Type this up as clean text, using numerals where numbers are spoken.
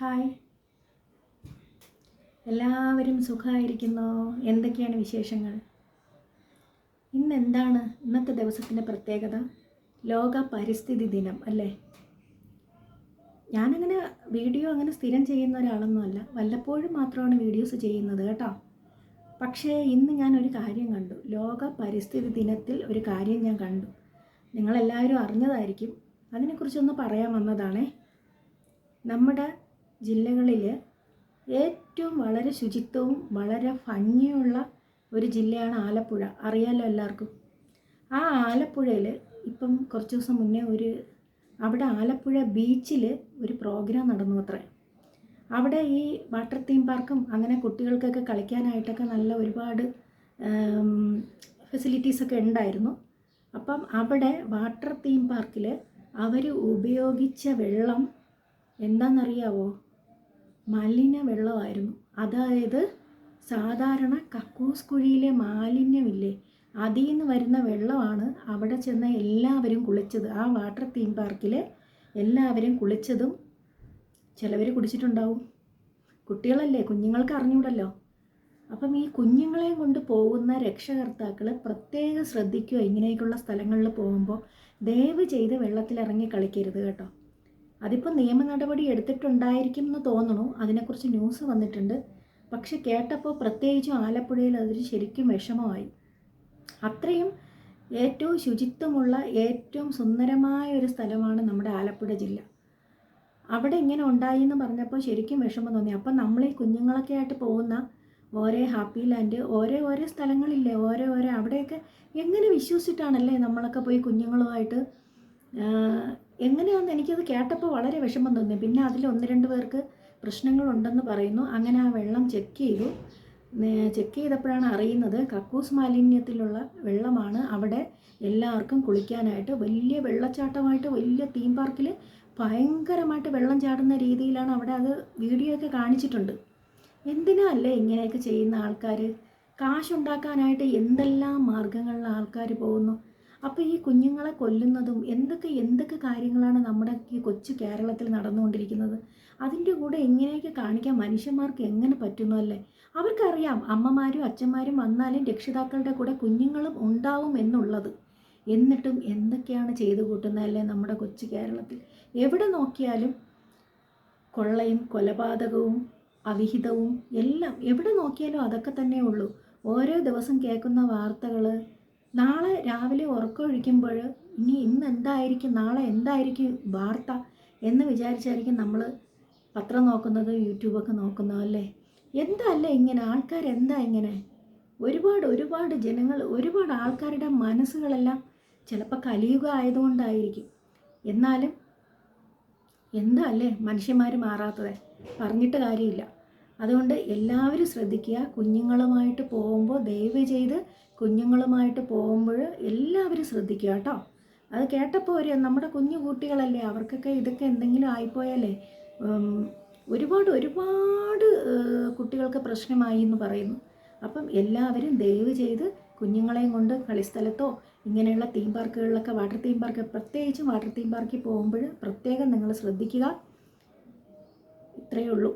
Hi, എല്ലാവരും സുഖമായിരിക്കുന്നോ? എന്തൊക്കെയാണ് വിശേഷങ്ങൾ? എന്താണ് ഇന്നത്തെ ദിവസത്തിൻ്റെ പ്രത്യേകത? ലോക പരിസ്ഥിതി ദിനം അല്ലേ? ഞാനങ്ങനെ വീഡിയോ അങ്ങനെ സ്ഥിരം ചെയ്യുന്ന ഒരാളൊന്നുമല്ല, വല്ലപ്പോഴും മാത്രമാണ് വീഡിയോസ് ചെയ്യുന്നത് കേട്ടോ. പക്ഷേ ഇന്ന് ഞാനൊരു കാര്യം കണ്ടു. ലോക പരിസ്ഥിതി ദിനത്തിൽ ഒരു കാര്യം ഞാൻ കണ്ടു. നിങ്ങളെല്ലാവരും അറിഞ്ഞതായിരിക്കും. അതിനെക്കുറിച്ചൊന്ന് പറയാൻ വന്നതാണേ. നമ്മുടെ ജില്ലകളിൽ ഏറ്റവും വളരെ ശുചിത്വവും വളരെ ഭംഗിയുള്ള ഒരു ജില്ലയാണ് ആലപ്പുഴ. അറിയാലോ എല്ലാവർക്കും. ആ ആലപ്പുഴയിൽ ഇപ്പം കുറച്ച് ദിവസം മുന്നേ അവിടെ ആലപ്പുഴ ബീച്ചിൽ ഒരു പ്രോഗ്രാം നടന്നു അത്രേ. അവിടെ ഈ വാട്ടർ തീം പാർക്കും അങ്ങനെ കുട്ടികൾക്കൊക്കെ കളിക്കാനായിട്ടൊക്കെ നല്ല ഒരുപാട് ഫെസിലിറ്റീസൊക്കെ ഉണ്ടായിരുന്നു. അപ്പം അവിടെ വാട്ടർ തീം പാർക്കിൽ അവർ ഉപയോഗിച്ച വെള്ളം എന്താണെന്നറിയാവോ? മലിന വെള്ളമായിരുന്നു. അതായത് സാധാരണ കക്കൂസ് കുഴിയിലെ മാലിന്യമില്ലേ, അതിൽ നിന്ന് വരുന്ന വെള്ളമാണ് അവിടെ ചെന്ന എല്ലാവരും കുളിച്ചത്. ആ വാട്ടർ തീം പാർക്കിൽ എല്ലാവരും കുളിച്ചതും ചിലവർ കുടിച്ചിട്ടുണ്ടാവും. കുട്ടികളല്ലേ, കുഞ്ഞുങ്ങൾക്ക് അറിഞ്ഞൂടല്ലോ. അപ്പം ഈ കുഞ്ഞുങ്ങളെയും കൊണ്ട് പോകുന്ന രക്ഷകർത്താക്കൾ പ്രത്യേകം ശ്രദ്ധിക്കുക. ഇങ്ങനെയൊക്കെയുള്ള സ്ഥലങ്ങളിൽ പോകുമ്പോൾ ദയവ് ചെയ്ത് വെള്ളത്തിലിറങ്ങി കളിക്കരുത് കേട്ടോ. അതിപ്പോൾ നിയമ നടപടി എടുത്തിട്ടുണ്ടായിരിക്കും എന്ന് തോന്നുന്നു. അതിനെക്കുറിച്ച് ന്യൂസ് വന്നിട്ടുണ്ട്. പക്ഷെ കേട്ടപ്പോൾ പ്രത്യേകിച്ചും ആലപ്പുഴയിൽ അതൊരു ശരിക്കും വിഷമമായി. അത്രയും ഏറ്റവും ശുചിത്വമുള്ള ഏറ്റവും സുന്ദരമായ ഒരു സ്ഥലമാണ് നമ്മുടെ ആലപ്പുഴ ജില്ല. അവിടെ ഇങ്ങനെ ഉണ്ടായി എന്ന് പറഞ്ഞപ്പോൾ ശരിക്കും വിഷമം തോന്നി. അപ്പം നമ്മൾ ഈ കുഞ്ഞുങ്ങളൊക്കെ ആയിട്ട് പോകുന്ന ഓരോ ഹാപ്പി ലാൻഡ് ഓരോ സ്ഥലങ്ങളില്ലേ, ഓരോ അവിടെയൊക്കെ എങ്ങനെ വിശ്വസിച്ചിട്ടാണല്ലേ നമ്മളൊക്കെ പോയി കുഞ്ഞുങ്ങളുമായിട്ട് എങ്ങനെയാണെന്ന് എനിക്കത് കേട്ടപ്പോൾ വളരെ വിഷമം തോന്നി. പിന്നെ അതിൽ 1-2 പേർക്ക് പ്രശ്നങ്ങളുണ്ടെന്ന് പറയുന്നു. അങ്ങനെ ആ വെള്ളം ചെക്ക് ചെയ്തപ്പോഴാണ് അറിയുന്നത് കക്കൂസ് മാലിന്യത്തിലുള്ള വെള്ളമാണ് അവിടെ എല്ലാവർക്കും കുളിക്കാനായിട്ട്. വലിയ വെള്ളച്ചാട്ടമായിട്ട് വലിയ തീം പാർക്കിൽ ഭയങ്കരമായിട്ട് വെള്ളം ചാടുന്ന രീതിയിലാണ് അവിടെ അത് വീഡിയോ ഒക്കെ കാണിച്ചിട്ടുണ്ട്. എന്തിനാ അല്ലേ ഇങ്ങനെയൊക്കെ ചെയ്യുന്ന ആൾക്കാർ? കാശുണ്ടാക്കാനായിട്ട് എന്തെല്ലാം മാർഗങ്ങളിൽ ആൾക്കാർ പോകുന്നു. അപ്പോൾ ഈ കുഞ്ഞുങ്ങളെ കൊല്ലുന്നതും എന്തൊക്കെ കാര്യങ്ങളാണ് നമ്മുടെ ഈ കൊച്ചു കേരളത്തിൽ നടന്നുകൊണ്ടിരിക്കുന്നത്. അതിൻ്റെ കൂടെ ഇങ്ങനെയൊക്കെ കാണിക്കാൻ മനുഷ്യന്മാർക്ക് എങ്ങനെ പറ്റുന്നു അല്ലേ? അവർക്കറിയാം അമ്മമാരും അച്ഛന്മാരും വന്നാലും രക്ഷിതാക്കളുടെ കൂടെ കുഞ്ഞുങ്ങളും ഉണ്ടാവും എന്നുള്ളത്. എന്നിട്ടും എന്തൊക്കെയാണ് ചെയ്തു കൂട്ടുന്നതല്ലേ നമ്മുടെ കൊച്ചു കേരളത്തിൽ. എവിടെ നോക്കിയാലും കൊള്ളയും കൊലപാതകവും അവിഹിതവും എല്ലാം എവിടെ നോക്കിയാലും അതൊക്കെ തന്നെ ഉള്ളൂ. ഓരോ ദിവസം കേൾക്കുന്ന വാർത്തകൾ, നാളെ രാവിലെ ഉറക്കമൊഴിക്കുമ്പോൾ ഇന്ന് എന്തായിരിക്കും, നാളെ എന്തായിരിക്കും വാർത്ത എന്ന് വിചാരിച്ചായിരിക്കും നമ്മൾ പത്രം നോക്കുന്നത്, യൂട്യൂബൊക്കെ നോക്കുന്നത് അല്ലേ? അല്ലേ ഇങ്ങനെ ആൾക്കാരെന്താ ഇങ്ങനെ? ഒരുപാട് ജനങ്ങൾ, ഒരുപാട് ആൾക്കാരുടെ മനസ്സുകളെല്ലാം ചിലപ്പോൾ കലിയുഗം ആയതുകൊണ്ടായിരിക്കും. എന്നാലും അല്ലേ മനുഷ്യന്മാർ മാറാത്തത്? പറഞ്ഞിട്ട് കാര്യമില്ല. അതുകൊണ്ട് എല്ലാവരും ശ്രദ്ധിക്കുക. കുഞ്ഞുങ്ങളുമായിട്ട് പോകുമ്പോൾ ദയവ് ചെയ്ത് കുഞ്ഞുങ്ങളുമായിട്ട് പോകുമ്പോൾ എല്ലാവരും ശ്രദ്ധിക്കുക കേട്ടോ. അത് കേട്ടപ്പോൾ നമ്മുടെ കുഞ്ഞു കുട്ടികളല്ലേ, അവർക്കൊക്കെ ഇതൊക്കെ എന്തെങ്കിലും ആയിപ്പോയാലേ ഒരുപാട് കുട്ടികൾക്ക് പ്രശ്നമായി എന്ന് പറയുന്നു. അപ്പം എല്ലാവരും ദയവ് ചെയ്ത് കുഞ്ഞുങ്ങളെയും കൊണ്ട് കളിസ്ഥലത്തോ ഇങ്ങനെയുള്ള തീം പാർക്കുകളിലൊക്കെ, പ്രത്യേകിച്ചും വാട്ടർ തീം പാർക്കിൽ പോകുമ്പോൾ പ്രത്യേകം നിങ്ങൾ ശ്രദ്ധിക്കുക. ഇത്രയേ ഉള്ളൂ.